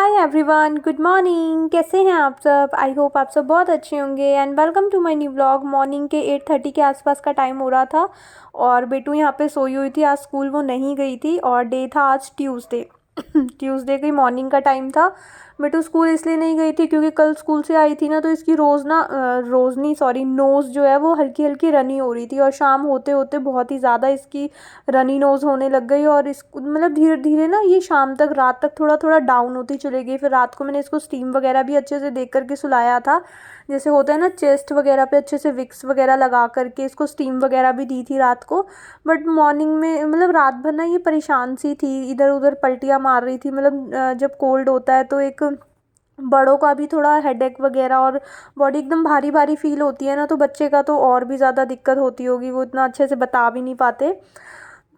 Hi everyone, good morning. कैसे हैं आप सब? आई होप आप सब बहुत अच्छे होंगे and welcome to my new vlog. Morning के 8:30 के आसपास का टाइम हो रहा था और बेटू यहाँ पे सोई हुई थी। आज स्कूल वो नहीं गई थी और डे था आज ट्यूसडे। ट्यूसडे की मॉर्निंग का टाइम था। बेटू स्कूल इसलिए नहीं गई थी क्योंकि कल स्कूल से आई थी ना, तो इसकी रोज़ नहीं सॉरी नोज़ जो है वो हल्की हल्की रनी हो रही थी और शाम होते होते बहुत ही ज़्यादा इसकी रनी नोज़ होने लग गई और इस मतलब धीरे धीरे ना ये शाम तक रात तक थोड़ा थोड़ा डाउन होती चली गई। फिर रात को मैंने इसको स्टीम वगैरह भी अच्छे से देख करके सुलाया था। जैसे होता है ना, चेस्ट वगैरह पे अच्छे से विक्स वगैरह लगा करके इसको स्टीम वगैरह भी दी थी रात को। बट मॉर्निंग में मतलब रात भर ना ये परेशान सी थी, इधर उधर पलटियाँ मार रही थी। मतलब जब कोल्ड होता है तो एक बड़ों का भी थोड़ा हेडेक वगैरह और बॉडी एकदम भारी भारी फील होती है ना, तो बच्चे का तो और भी ज़्यादा दिक्कत होती होगी, वो इतना अच्छे से बता भी नहीं पाते।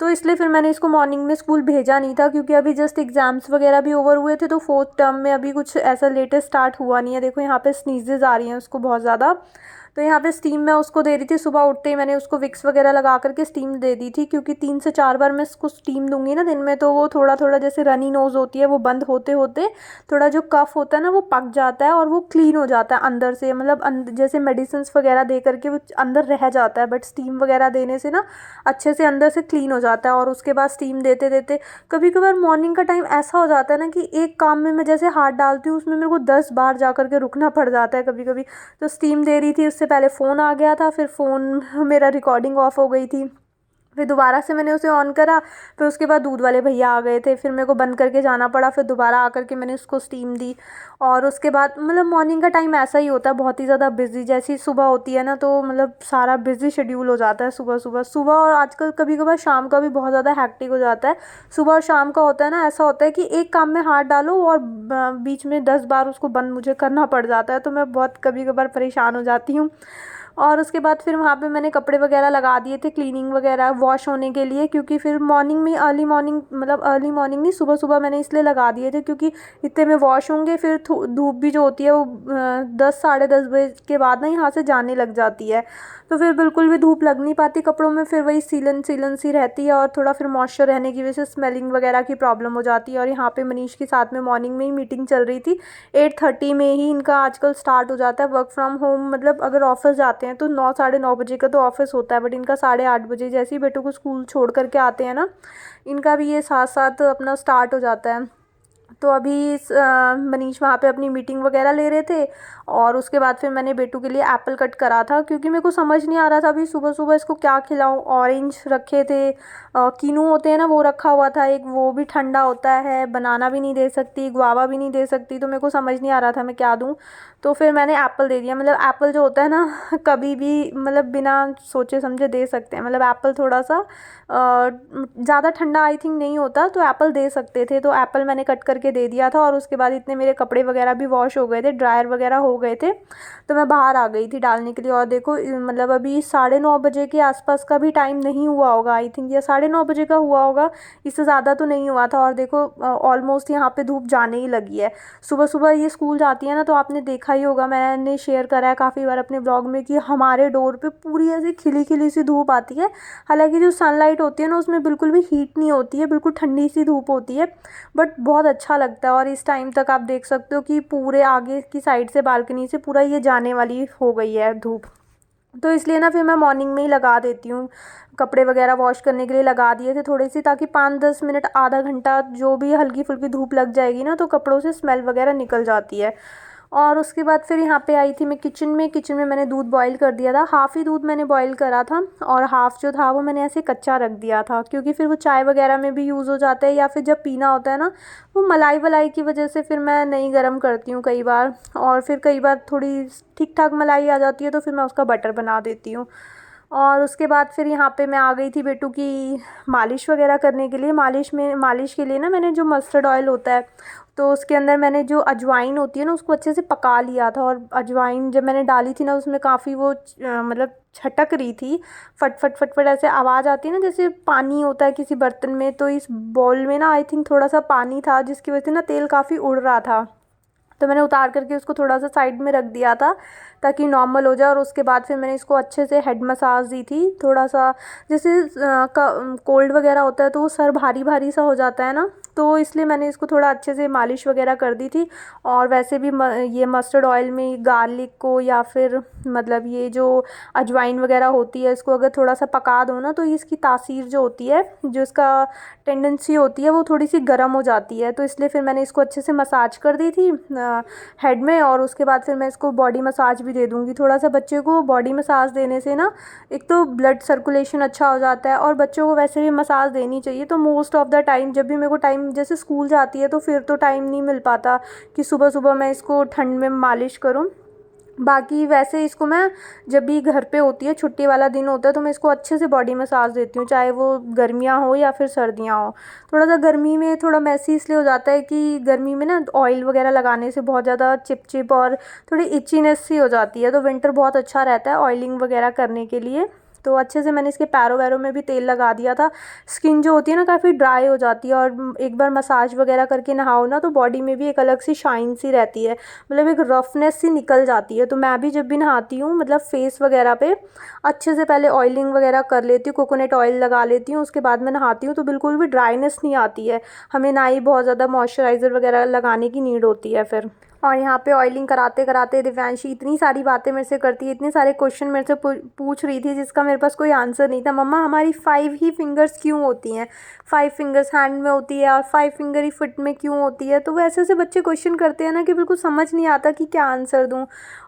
तो इसलिए फिर मैंने इसको मॉर्निंग में स्कूल भेजा नहीं था क्योंकि अभी जस्ट एग्ज़ाम्स वगैरह भी ओवर हुए थे, तो फोर्थ टर्म में अभी कुछ ऐसा लेटेस्ट स्टार्ट हुआ नहीं है। देखो यहाँ पे स्नीजेस आ रही हैं उसको बहुत ज़्यादा। तो यहाँ पे स्टीम मैं उसको दे रही थी। सुबह उठते ही मैंने उसको विक्स वगैरह लगा करके स्टीम दे दी थी क्योंकि 3 से 4 बार मैं इसको स्टीम दूंगी ना दिन में, तो वो थोड़ा थोड़ा जैसे रनी नोज़ होती है वो बंद होते होते थोड़ा जो कफ होता है ना वो पक जाता है और वो क्लीन हो जाता है अंदर से। मतलब जैसे मेडिसिन वगैरह दे करके वो अंदर रह जाता है, बट स्टीम वगैरह देने से ना अच्छे से अंदर से क्लीन हो जाता है। और उसके बाद स्टीम देते देते कभी कभार मॉर्निंग का टाइम ऐसा हो जाता है ना कि एक काम में मैं जैसे हाथ डालती हूँ उसमें मेरे को 10 बार जा करके रुकना पड़ जाता है कभी कभी। तो स्टीम दे रही थी, उससे पहले फ़ोन आ गया था, फिर फ़ोन मेरा रिकॉर्डिंग ऑफ हो गई थी। फिर दोबारा से मैंने उसे ऑन करा, फिर उसके बाद दूध वाले भैया आ गए थे, फिर मेरे को बंद करके जाना पड़ा, फिर दोबारा आकर के मैंने उसको स्टीम दी। और उसके बाद मतलब मॉर्निंग का टाइम ऐसा ही होता है, बहुत ही ज़्यादा बिजी। जैसी सुबह होती है ना तो मतलब सारा बिजी शेड्यूल हो जाता है सुबह सुबह सुबह। और आजकल कभी कभार शाम का भी बहुत ज़्यादा हैक्टिक हो जाता है। सुबह और शाम का होता है ना, ऐसा होता है कि एक काम में हाथ डालो और बीच में 10 बार उसको बंद मुझे करना पड़ जाता है, तो मैं बहुत कभी कभार परेशान हो जाती हूँ। और उसके बाद फिर वहाँ पे मैंने कपड़े वगैरह लगा दिए थे क्लीनिंग वगैरह वॉश होने के लिए, क्योंकि फिर मॉर्निंग में अर्ली मॉर्निंग मतलब अर्ली मॉर्निंग नहीं, सुबह सुबह मैंने इसलिए लगा दिए थे क्योंकि इतने में वॉश होंगे। फिर धूप भी जो होती है वो 10 साढ़े 10 बजे के बाद ना यहाँ से जाने लग जाती है, तो फिर बिल्कुल भी धूप लग नहीं पाती कपड़ों में, फिर वही सीलन सीलन सी रहती है और थोड़ा फिर मॉइस्चर रहने की वजह से स्मेलिंग वगैरह की प्रॉब्लम हो जाती है। और यहाँ पे मनीष के साथ में मॉर्निंग में ही मीटिंग चल रही थी। 8:30 में ही इनका आजकल स्टार्ट हो जाता है वर्क फ्रॉम होम। मतलब अगर ऑफिस जाते हैं तो 9 साढ़े 9 बजे का तो ऑफिस होता है, बट इनका 8:30 बजे जैसे ही बेटों को स्कूल छोड़ करके आते हैं ना, इनका भी ये साथ साथ अपना स्टार्ट हो जाता है। तो अभी मनीष वहाँ पे अपनी मीटिंग वगैरह ले रहे थे और उसके बाद फिर मैंने बेटू के लिए एप्पल कट करा था क्योंकि मेरे को समझ नहीं आ रहा था अभी सुबह सुबह इसको क्या खिलाऊं। ऑरेंज रखे थे, कीनू होते हैं ना वो रखा हुआ था एक, वो भी ठंडा होता है, बनाना भी नहीं दे सकती, गुआवा भी नहीं दे सकती, तो मेरे को समझ नहीं आ रहा था मैं क्या दूँ। तो फिर मैंने एप्पल दे दिया। मतलब एप्पल जो होता है ना कभी भी मतलब बिना सोचे समझे दे सकते हैं। मतलब एप्पल थोड़ा सा ज़्यादा ठंडा आई थिंक नहीं होता, तो एप्पल दे सकते थे, तो एप्पल मैंने कट करके दे दिया था। और उसके बाद इतने मेरे कपड़े वगैरह भी वॉश हो गए थे, ड्रायर वगैरह हो गए थे, तो मैं बाहर आ गई थी डालने के लिए। और देखो मतलब अभी 9:30 बजे के आसपास का भी टाइम नहीं हुआ होगा आई थिंक, या 9:30 बजे का हुआ होगा, इससे ज़्यादा तो नहीं हुआ था। और देखो ऑलमोस्ट यहाँ पे धूप जाने ही लगी है। सुबह सुबह ये स्कूल जाती है ना, तो आपने देखा ही होगा, मैंने शेयर करा है काफ़ी बार अपने ब्लॉग में कि हमारे डोर पे पूरी ऐसी खिली खिली सी धूप आती है। हालांकि जो सनलाइट होती है ना उसमें बिल्कुल भी हीट नहीं होती है, बिल्कुल ठंडी सी धूप होती है, बट बहुत अच्छा लगता है। और इस टाइम तक आप देख सकते हो कि पूरे आगे की साइड से बालकनी से पूरा ये जाने वाली हो गई है धूप। तो इसलिए ना फिर मैं मॉर्निंग में ही लगा देती हूँ। कपड़े वगैरह वॉश करने के लिए लगा दिए थे थोड़ी सी, ताकि 5-10 मिनट आधा घंटा जो भी हल्की फुल्की धूप लग जाएगी ना तो कपड़ों से स्मेल वगैरह निकल जाती है। और उसके बाद फिर यहाँ पे आई थी मैं किचन में मैंने दूध बॉईल कर दिया था। हाफ़ ही दूध मैंने बॉईल करा था और हाफ़ जो था वो मैंने ऐसे कच्चा रख दिया था, क्योंकि फिर वो चाय वगैरह में भी यूज़ हो जाता है, या फिर जब पीना होता है ना वो मलाई वलाई की वजह से फिर मैं नहीं गर्म करती हूँ कई बार। और फिर कई बार थोड़ी ठीक ठाक मलाई आ जाती है तो फिर मैं उसका बटर बना देती हूँ। और उसके बाद फिर यहाँ पे मैं आ गई थी बेटू की मालिश वगैरह करने के लिए। मालिश के लिए ना मैंने जो मस्टर्ड ऑयल होता है, तो उसके अंदर मैंने जो अजवाइन होती है ना उसको अच्छे से पका लिया था। और अजवाइन जब मैंने डाली थी ना उसमें काफ़ी वो मतलब छटक रही थी, फट फट फट फट ऐसे आवाज़ आती है ना जैसे पानी होता है किसी बर्तन में, तो इस बाउल में ना आई थिंक थोड़ा सा पानी था जिसकी वजह से ना तेल काफ़ी उड़ रहा था। तो मैंने उतार करके उसको थोड़ा सा साइड में रख दिया था ताकि नॉर्मल हो जाए। और उसके बाद फिर मैंने इसको अच्छे से हेड मसाज दी थी। थोड़ा सा जैसे कोल्ड वगैरह होता है तो वो सर भारी भारी सा हो जाता है ना, तो इसलिए मैंने इसको थोड़ा अच्छे से मालिश वगैरह कर दी थी। और वैसे भी ये मस्टर्ड ऑयल में गार्लिक को या फिर मतलब ये जो अजवाइन वगैरह होती है, इसको अगर थोड़ा सा पका दो ना तो इसकी तासीर जो होती है, जो इसका टेंडेंसी होती है, वो थोड़ी सी गर्म हो जाती है। तो इसलिए फिर मैंने इसको अच्छे से मसाज कर दी थी हेड में। और उसके बाद फिर मैं इसको बॉडी मसाज भी दे दूँगी। थोड़ा सा बच्चे को बॉडी मसाज देने से ना एक तो ब्लड सर्कुलेशन अच्छा हो जाता है, और बच्चों को वैसे भी मसाज देनी चाहिए। तो मोस्ट ऑफ़ द टाइम जब भी मेरे को टाइम, जैसे स्कूल जाती है तो फिर तो टाइम नहीं मिल पाता कि सुबह सुबह मैं इसको ठंड में मालिश करूँ। बाकी वैसे इसको मैं जब भी घर पे होती है, छुट्टी वाला दिन होता है, तो मैं इसको अच्छे से बॉडी मसाज देती हूँ, चाहे वो गर्मियाँ हो या फिर सर्दियाँ हो। थोड़ा सा गर्मी में थोड़ा मैसी इसलिए हो जाता है कि गर्मी में ना ऑयल वगैरह लगाने से बहुत ज़्यादा चिप चिप और थोड़ी इचीनेस सी हो जाती है। तो विंटर बहुत अच्छा रहता है ऑयलिंग वगैरह करने के लिए। तो अच्छे से मैंने इसके पैरों वैरों में भी तेल लगा दिया था। स्किन जो होती है ना काफ़ी ड्राई हो जाती है, और एक बार मसाज वगैरह करके नहाओ ना तो बॉडी में भी एक अलग सी शाइन सी रहती है, मतलब एक रफनेस सी निकल जाती है। तो मैं भी जब भी नहाती हूँ मतलब फेस वगैरह पे अच्छे से पहले ऑयलिंग वगैरह कर लेती हूँ, कोकोनट ऑयल लगा लेती हूँ, उसके बाद मैं नहाती हूँ तो बिल्कुल भी ड्राइनेस नहीं आती है। हमें ना ही बहुत ज़्यादा मॉइस्चराइज़र वगैरह लगाने की नीड होती है फिर। और यहाँ पे ऑयलिंग कराते कराते दिव्यांशी इतनी सारी बातें मेरे से करती है, इतने सारे क्वेश्चन मेरे से पूछ रही थी जिसका मेरे पास कोई आंसर नहीं था। मम्मा हमारी 5 ही फिंगर्स क्यों होती हैं, 5 फिंगर्स हैंड में होती है और 5 फिंगर ही फुट में क्यों होती है। तो वो ऐसे ऐसे बच्चे क्वेश्चन करते हैं ना कि बिल्कुल समझ नहीं आता कि क्या आंसर दूँ।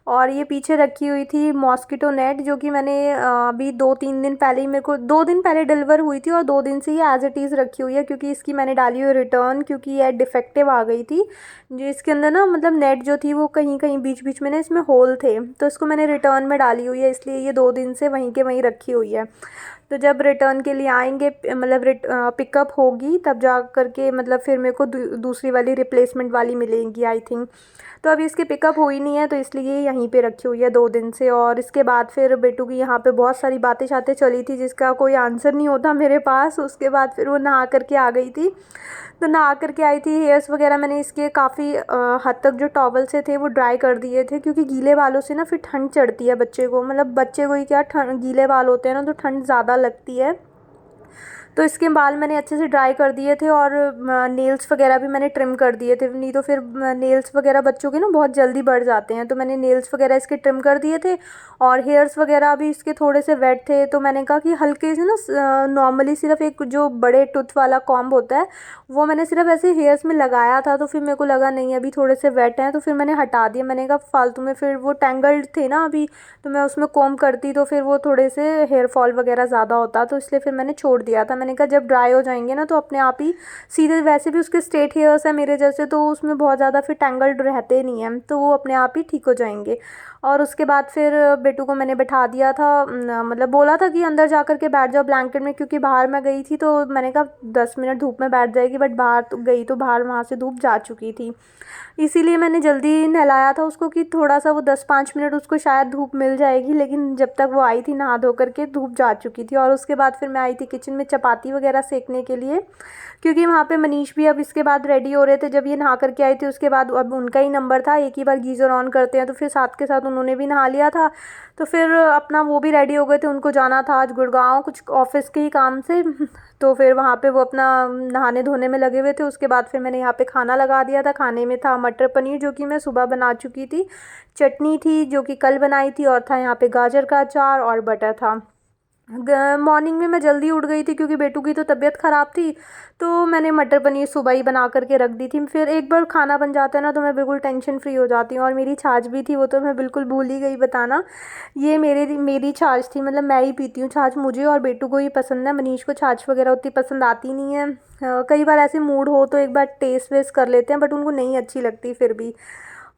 और ये पीछे रखी हुई थी मॉस्किटो नेट, जो कि मैंने अभी 2-3 दिन पहले ही, मेरे को 2 दिन पहले डिलीवर हुई थी और 2 दिन से ये एज़ इट इज़ रखी हुई है, क्योंकि इसकी मैंने डाली हुई रिटर्न, क्योंकि ये डिफेक्टिव आ गई थी। जो इसके अंदर ना मतलब नेट जो थी वो कहीं कहीं बीच बीच में ना इसमें होल थे, तो इसको मैंने रिटर्न में डाली हुई है, इसलिए ये 2 दिन से वहीं के वहीं रखी हुई है। तो जब रिटर्न के लिए आएंगे मतलब पिकअप होगी तब जा करके मतलब फिर मेरे को दूसरी वाली रिप्लेसमेंट वाली मिलेगी आई थिंक। तो अभी इसकी पिकअप हुई नहीं है, तो इसलिए यहीं पे रखी हुई है 2 दिन से। और इसके बाद फिर बेटू की यहाँ पे बहुत सारी बातें शातें चली थी जिसका कोई आंसर नहीं होता मेरे पास। उसके बाद फिर वो नहा करके आ गई थी, तो नहा करके आई थी। हेयर्स वगैरह मैंने इसके काफ़ी हद तक जो टॉवल से थे वो ड्राई कर दिए थे, क्योंकि गीले बालों से ना फिर ठंड चढ़ती है बच्चे को, मतलब बच्चे को ही क्या, ठंड गीले बाल होते हैं ना तो ठंड ज़्यादा लगती है। तो इसके बाल मैंने अच्छे से ड्राई कर दिए थे, और नेल्स वगैरह भी मैंने ट्रिम कर दिए थे, नहीं तो फिर नेल्स वगैरह बच्चों के ना बहुत जल्दी बढ़ जाते हैं। तो मैंने नेल्स वगैरह इसके ट्रिम कर दिए थे, और हेयर्स वगैरह भी इसके थोड़े से वेट थे, तो मैंने कहा कि हल्के से ना नॉर्मली सिर्फ एक जो बड़े टूथ वाला कॉम्ब होता है वो मैंने सिर्फ ऐसे हेयर्स में लगाया था। तो फिर मेरे को लगा नहीं अभी थोड़े से वेट हैं, तो फिर मैंने हटा दिया। मैंने कहा फालतू में, फिर वो टैंगल्ड थे ना अभी, तो मैं उसमें कॉम्ब करती तो फिर वो थोड़े से हेयर फॉल वगैरह ज़्यादा होता, तो इसलिए फिर मैंने छोड़ दिया था। मैंने कहा जब ड्राई हो जाएंगे ना तो अपने आप ही सीधे, वैसे भी उसके स्ट्रेट हेयर्स है मेरे जैसे, तो उसमें बहुत ज़्यादा फिर टैंगल्ड रहते नहीं हैं, तो वो अपने आप ही ठीक हो जाएंगे। और उसके बाद फिर बेटू को मैंने बैठा दिया था, मतलब बोला था कि अंदर जा कर के बैठ जाओ ब्लैंकेट में, क्योंकि बाहर मैं गई थी तो मैंने कहा 10 मिनट धूप में बैठ जाएगी, बट बाहर तो गई तो बाहर वहाँ से धूप जा चुकी थी, इसीलिए मैंने जल्दी नहलाया था उसको कि थोड़ा सा वो 10-5 मिनट उसको शायद धूप मिल जाएगी। लेकिन जब तक वो आई थी नहा धो करके धूप जा चुकी थी। और उसके बाद फिर मैं आई थी किचन में चपाती वगैरह सेकने के लिए, क्योंकि वहाँ पे मनीष भी अब इसके बाद रेडी हो रहे थे। जब ये नहा करके आई थी उसके बाद अब उनका ही नंबर था, एक ही बार गीज़र ऑन करते हैं, तो फिर साथ के साथ उन्होंने भी नहा लिया था। तो फिर अपना वो भी रेडी हो गए थे, उनको जाना था आज गुड़गांव कुछ ऑफिस के ही काम से। तो फिर वहाँ पे वो अपना नहाने धोने में लगे हुए थे। उसके बाद फिर मैंने यहाँ पे खाना लगा दिया था। खाने में था मटर पनीर, जो कि मैं सुबह बना चुकी थी, चटनी थी जो कि कल बनाई थी, और था यहाँ पे गाजर का अचार और बटर था। मॉर्निंग में मैं जल्दी उठ गई थी क्योंकि बेटू की तो तबीयत ख़राब थी, तो मैंने मटर पनीर सुबह ही बना करके रख दी थी। फिर एक बार खाना बन जाता है ना तो मैं बिल्कुल टेंशन फ्री हो जाती हूँ। और मेरी छाछ भी थी, वो तो मैं बिल्कुल भूल ही गई बताना। ये मेरी छाछ थी, मतलब मैं ही पीती हूँ छाछ, मुझे और बेटू को ही पसंद है। मनीष को छाछ वगैरह उतनी पसंद आती नहीं है। कई बार ऐसे मूड हो तो एक बार टेस्ट वेस्ट कर लेते हैं, बट उनको नहीं अच्छी लगती फिर भी।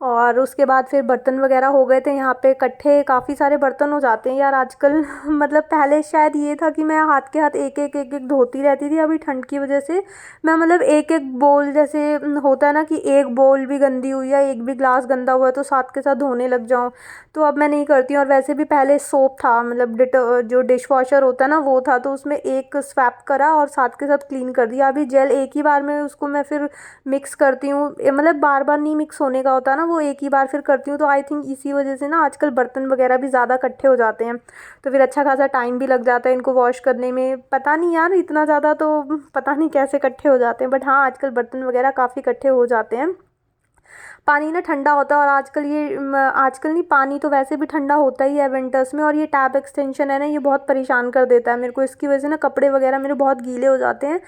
और उसके बाद फिर बर्तन वगैरह हो गए थे यहाँ पे इकट्ठे, काफ़ी सारे बर्तन हो जाते हैं यार आजकल। मतलब पहले शायद ये था कि मैं हाथ के हाथ एक एक एक एक धोती रहती थी, अभी ठंड की वजह से मैं मतलब एक एक बोल, जैसे होता है ना कि एक बोल भी गंदी हुई है, एक भी ग्लास गंदा हुआ है तो साथ के साथ धोने लग जाऊँ, तो अब मैं नहीं करती हूँ। और वैसे भी पहले सोप था, मतलब जो डिश वॉशर होता है ना वो था, तो उसमें एक स्वैप करा और साथ के साथ क्लीन कर दिया। अभी जेल एक ही बार में उसको मैं फिर मिक्स करती हूँ, मतलब बार बार नहीं मिक्स होने का होता ना, वो एक ही बार फिर करती हूँ। तो आई थिंक इसी वजह से ना आजकल बर्तन वगैरह भी ज़्यादा इकट्ठे हो जाते हैं, तो फिर अच्छा खासा टाइम भी लग जाता है इनको वॉश करने में। पता नहीं यार, इतना ज़्यादा तो पता नहीं कैसे इकट्ठे हो जाते हैं, बट हाँ आजकल बर्तन वगैरह काफ़ी इकट्ठे हो जाते हैं। पानी ना ठंडा होता है, और आजकल आजकल नहीं, पानी तो वैसे भी ठंडा होता ही है विंटर्स में, और ये टैप एक्सटेंशन है ना, ये बहुत परेशान कर देता है मेरे को। इसकी वजह से ना कपड़े वगैरह मेरे बहुत गीले हो जाते हैं।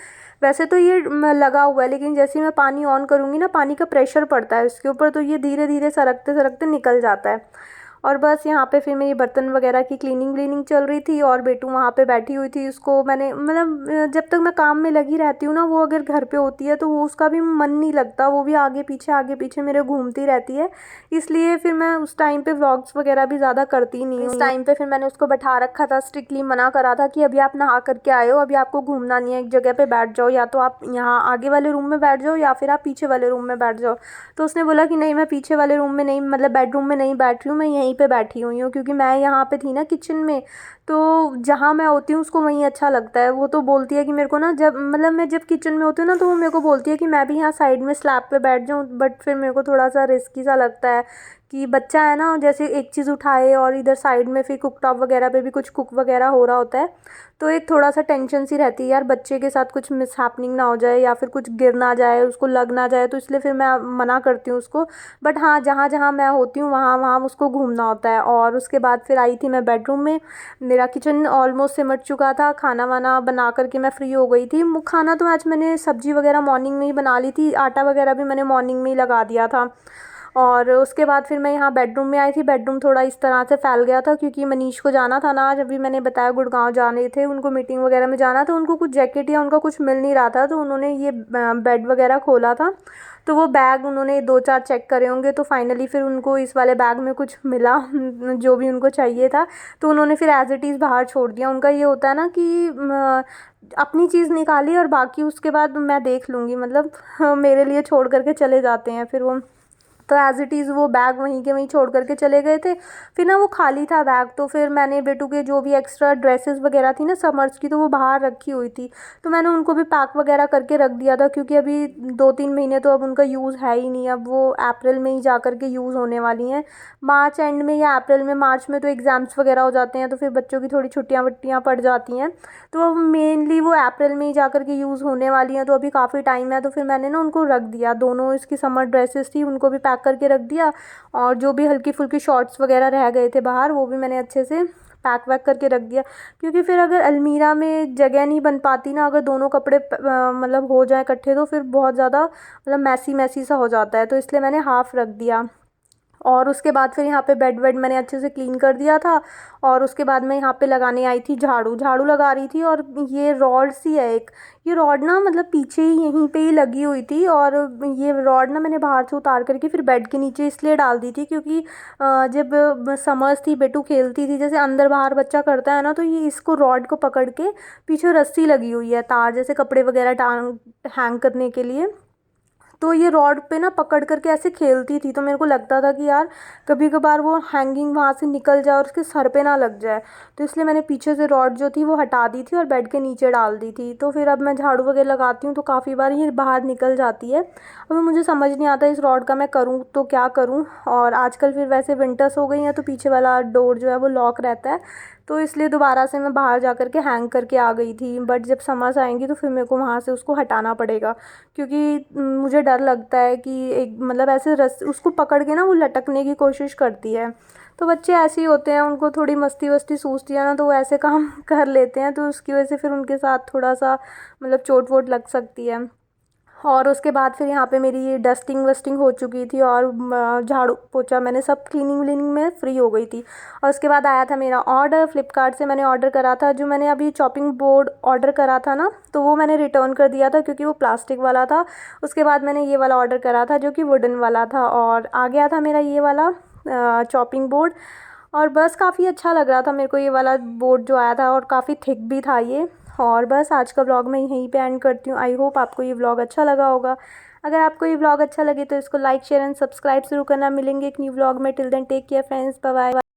वैसे तो ये लगा हुआ है, लेकिन जैसे ही मैं पानी ऑन करूँगी ना, पानी का प्रेशर पड़ता है इसके ऊपर, तो ये धीरे धीरे सरकते सरकते निकल जाता है। और बस यहाँ पे फिर मेरी बर्तन वगैरह की क्लीनिंग व्लीनिंग चल रही थी, और बेटू वहाँ पे बैठी हुई थी। उसको मैंने मतलब जब तक मैं काम में लगी रहती हूँ ना, वो अगर घर पे होती है तो वो उसका भी मन नहीं लगता, वो भी आगे पीछे मेरे घूमती रहती है। इसलिए फिर मैं उस टाइम पे व्लॉग्स वगैरह भी ज़्यादा करती नहीं हूँ। इस टाइम पे फिर मैंने उसको बैठा रखा था, स्ट्रिक्टली मना करा था कि अभी आप नहा करके आए हो, अभी आपको घूमना नहीं है, एक जगह पे बैठ जाओ, या तो आप यहाँ आगे वाले रूम में बैठ जाओ या फिर आप पीछे वाले रूम में बैठ जाओ। तो उसने बोला कि नहीं, मैं पीछे वाले रूम में नहीं, मतलब बेडरूम में नहीं बैठ रही हूँ, मैं यहीं पे बैठी हुई हूँ, क्योंकि मैं यहाँ पे थी ना किचन में, तो जहाँ मैं होती हूँ उसको वहीं अच्छा लगता है। वो तो बोलती है कि मेरे को ना, जब मतलब मैं जब किचन में होती हूँ ना, तो वो मेरे को बोलती है कि मैं भी यहाँ साइड में स्लैब पे बैठ जाऊँ, बट फिर मेरे को थोड़ा सा रिस्की सा लगता है कि बच्चा है ना, जैसे एक चीज़ उठाए और इधर साइड में फिर कुकटॉप वगैरह पे भी कुछ कुक वगैरह हो रहा होता है, तो एक थोड़ा सा टेंशन सी रहती है यार, बच्चे के साथ कुछ मिसहैपनिंग ना हो जाए या फिर कुछ गिर ना जाए, उसको लग ना जाए, तो इसलिए फिर मैं मना करती हूँ उसको। बट हाँ, जहाँ जहाँ मैं होती हूँ वहाँ वहाँ उसको घूमना होता है। और उसके बाद फिर आई थी मैं बेडरूम में। मेरा किचन ऑलमोस्ट सिमट चुका था, खाना वाना बना करके मैं फ्री हो गई थी। खाना तो आज मैंने सब्जी वगैरह मॉर्निंग में ही बना ली थी, आटा वगैरह भी मैंने मॉर्निंग में ही लगा दिया था। और उसके बाद फिर मैं यहाँ बेडरूम में आई थी। बेडरूम थोड़ा इस तरह से फैल गया था, क्योंकि मनीष को जाना था ना आज, अभी मैंने बताया गुड़गांव जाने थे उनको, मीटिंग वगैरह में जाना था, उनको कुछ जैकेट या उनका कुछ मिल नहीं रहा था, तो उन्होंने ये बेड वगैरह खोला था, तो वो बैग उन्होंने 2-4 चेक करे होंगे, तो फाइनली फिर उनको इस वाले बैग में कुछ मिला जो भी उनको चाहिए था, तो उन्होंने फिर एज इट इज़ बाहर छोड़ दिया। उनका ये होता है ना कि अपनी चीज़ निकाली और बाकी उसके बाद मैं देख लूँगी, मतलब मेरे लिए छोड़ करके चले जाते हैं फिर वो। तो एज़ इट इज़ वो बैग वहीं के वहीं छोड़ करके चले गए थे। फिर ना वो खाली था बैग, तो फिर मैंने बेटू के जो भी एक्स्ट्रा ड्रेसेस वगैरह थी ना समर्स की, तो वो बाहर रखी हुई थी, तो मैंने उनको भी पैक वगैरह करके रख दिया था, क्योंकि अभी 2-3 महीने तो अब उनका यूज़ है ही नहीं, अब वो अप्रैल में ही जा कर के यूज़ होने वाली हैं, मार्च एंड में या अप्रैल में। मार्च में तो एग्ज़ाम्स वगैरह हो जाते हैं, तो फिर बच्चों की थोड़ी छुट्टियाँ वट्टियाँ पड़ जाती हैं, तो मेनली वो अप्रैल में ही जा कर के यूज़ होने वाली हैं, तो अभी काफ़ी टाइम है। तो फिर मैंने ना उनको रख दिया, दोनों इसकी समर ड्रेसेस थी उनको भी पैक करके रख दिया, और जो भी हल्की फुल्की शॉर्ट्स वगैरह रह गए थे बाहर, वो भी मैंने अच्छे से पैक वैक करके रख दिया, क्योंकि फिर अगर अलमीरा में जगह नहीं बन पाती ना, अगर दोनों कपड़े मतलब हो जाए इकट्ठे, तो फिर बहुत ज़्यादा मतलब मैसी मैसी सा हो जाता है, तो इसलिए मैंने हाफ़ रख दिया। और उसके बाद फिर यहाँ पे बेड वेड मैंने अच्छे से क्लीन कर दिया था, और उसके बाद मैं यहाँ पे लगाने आई थी झाड़ू, झाड़ू लगा रही थी, और ये रॉड सी है एक, ये रॉड ना मतलब पीछे ही यहीं पे ही लगी हुई थी, और ये रॉड ना मैंने बाहर से उतार करके फिर बेड के नीचे इसलिए डाल दी थी, क्योंकि जब समर्स थी, बेटू खेलती थी जैसे अंदर बाहर बच्चा करता है ना, तो ये इसको रॉड को पकड़ के पीछे रस्सी लगी हुई है, तार जैसे कपड़े वगैरह टांग हैंग करने के लिए, तो ये रॉड पे ना पकड़ करके ऐसे खेलती थी, तो मेरे को लगता था कि यार कभी कभार वो हैंगिंग वहाँ से निकल जाए और उसके सर पे ना लग जाए, तो इसलिए मैंने पीछे से रॉड जो थी वो हटा दी थी और बेड के नीचे डाल दी थी। तो फिर अब मैं झाड़ू वगैरह लगाती हूँ तो काफ़ी बार ये बाहर निकल जाती है। अभी मुझे समझ नहीं आता इस रॉड का मैं करूँ तो क्या करूँ, और आजकल फिर वैसे विंटर्स हो गई हैं तो पीछे वाला डोर जो है वो लॉक रहता है, तो इसलिए दोबारा से मैं बाहर जा कर के हैंग करके आ गई थी। बट जब समर्स आएंगी तो फिर मेरे को वहाँ से उसको हटाना पड़ेगा, क्योंकि मुझे डर लगता है कि एक मतलब ऐसे रस उसको पकड़ के ना वो लटकने की कोशिश करती है। तो बच्चे ऐसे ही होते हैं, उनको थोड़ी मस्ती वस्ती सूझती है ना, तो वो ऐसे काम कर लेते हैं, तो उसकी वजह से फिर उनके साथ थोड़ा सा मतलब चोट वोट लग सकती है। और उसके बाद फिर यहाँ पे मेरी डस्टिंग वस्टिंग हो चुकी थी, और झाड़ू पोछा मैंने सब क्लीनिंग व्लीनिंग में फ्री हो गई थी। और उसके बाद आया था मेरा ऑर्डर, फ्लिपकार्ट से मैंने ऑर्डर करा था, जो मैंने अभी चॉपिंग बोर्ड ऑर्डर करा था ना, तो वो मैंने रिटर्न कर दिया था क्योंकि वो प्लास्टिक वाला था। उसके बाद मैंने ये वाला ऑर्डर करा था जो कि वुडन वाला था, और आ गया था मेरा ये वाला चॉपिंग बोर्ड। और बस काफ़ी अच्छा लग रहा था मेरे को ये वाला बोर्ड जो आया था, और काफ़ी थिक भी था ये। और बस आज का व्लॉग मैं यहीं पे एंड करती हूँ। आई होप आपको ये व्लॉग अच्छा लगा होगा। अगर आपको ये व्लॉग अच्छा लगे तो इसको लाइक शेयर एंड सब्सक्राइब ज़रूर करना। मिलेंगे एक न्यू व्लॉग में, till then take care friends, bye bye.